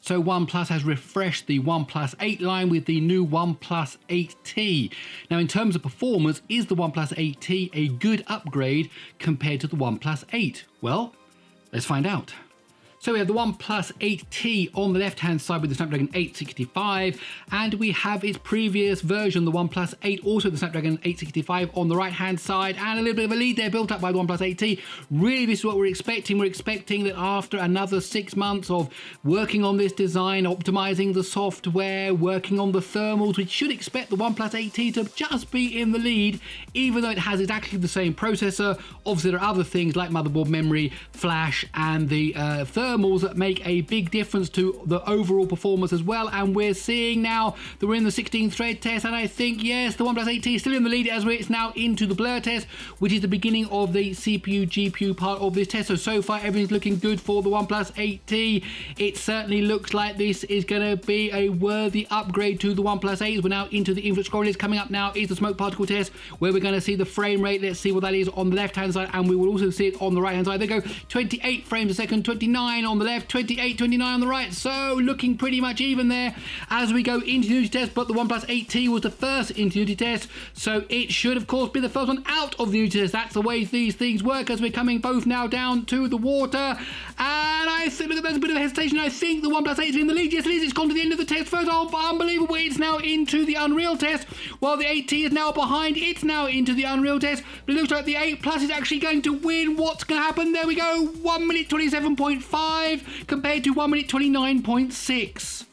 So OnePlus has refreshed the OnePlus 8 line with the new OnePlus 8T. Now, in terms of performance, is the OnePlus 8T a good upgrade compared to the OnePlus 8? Well, let's find out. So we have the OnePlus 8T on the left-hand side with the Snapdragon 865, and we have its previous version, the OnePlus 8, also the Snapdragon 865 on the right-hand side, and a little bit of a lead there built up by the OnePlus 8T. Really, this is what we're expecting. We're expecting that after another 6 months of working on this design, optimizing the software, working on the thermals, we should expect the OnePlus 8T to just be in the lead, even though it has exactly the same processor. Obviously, there are other things like motherboard memory, flash, and the thermals that make a big difference to the overall performance as well. And we're seeing now that we're in the 16 thread test, and I think, yes, the OnePlus 8T is still in the lead as it's now into the blur test, which is the beginning of the CPU GPU part of this test. So far everything's looking good for the OnePlus 8T. It certainly looks like this is going to be a worthy upgrade to the OnePlus 8. We're now into the infinite scroll list. Coming up now is the smoke particle test, where we're going to see the frame rate. Let's see what that is on the left hand side, and we will also see it on the right hand side. There go 28 frames a second, 29 on the left, 28, 29 on the right. So looking pretty much even there as we go into the Unity test. But the OnePlus 8T was the first into Unity test, so it should of course be the first one out of the Unity test. That's the way these things work, as we're coming both now down to the water. And I think, look, there's a bit of a hesitation. I think the OnePlus 8 is in the lead. Yes, it is. It's gone to the end of the test first. Oh, unbelievable. It's now into the Unreal test, while the 8T is now behind. It's now into the Unreal test. But it looks like the 8 Plus is actually going to win. What's going to happen? There we go. 1 minute 27.5 compared to 1 minute 29.6.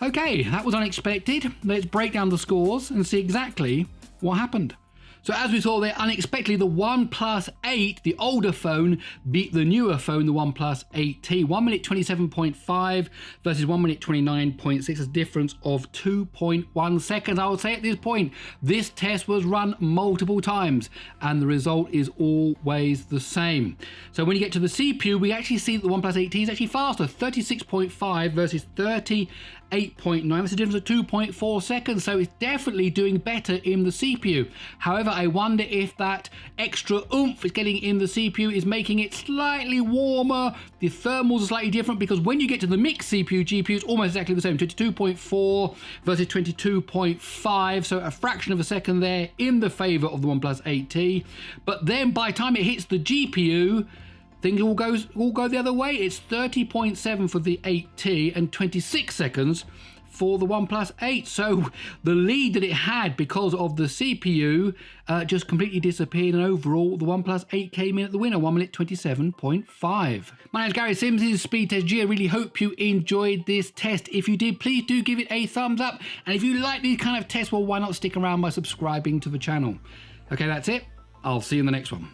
Okay, that was unexpected. Let's break down the scores and see exactly what happened. So as we saw there, unexpectedly, the OnePlus 8, the older phone, beat the newer phone, the OnePlus 8T. 1 minute 27.5 versus 1 minute 29.6, a difference of 2.1 seconds. I would say at this point, this test was run multiple times, and the result is always the same. So when you get to the CPU, we actually see that the OnePlus 8T is actually faster, 36.5 versus 38.9. That's a difference of 2.4 seconds, so it's definitely doing better in the CPU. However, I wonder if that extra oomph it's getting in the CPU is making it slightly warmer. The thermals are slightly different, because when you get to the mixed CPU, GPU is almost exactly the same, 22.4 versus 22.5, so a fraction of a second there in the favor of the OnePlus 8T. But then by the time it hits the GPU, things all go the other way. It's 30.7 for the 8T and 26 seconds for the OnePlus 8. So the lead that it had because of the CPU just completely disappeared, and overall the OnePlus 8 came in at the winner, 1 minute 27.5. My name's Gary Sims, this is SpeedTest G. I really hope you enjoyed this test. If you did, please do give it a thumbs up, and if you like these kind of tests, well, why not stick around by subscribing to the channel. Okay, that's it. I'll see you in the next one.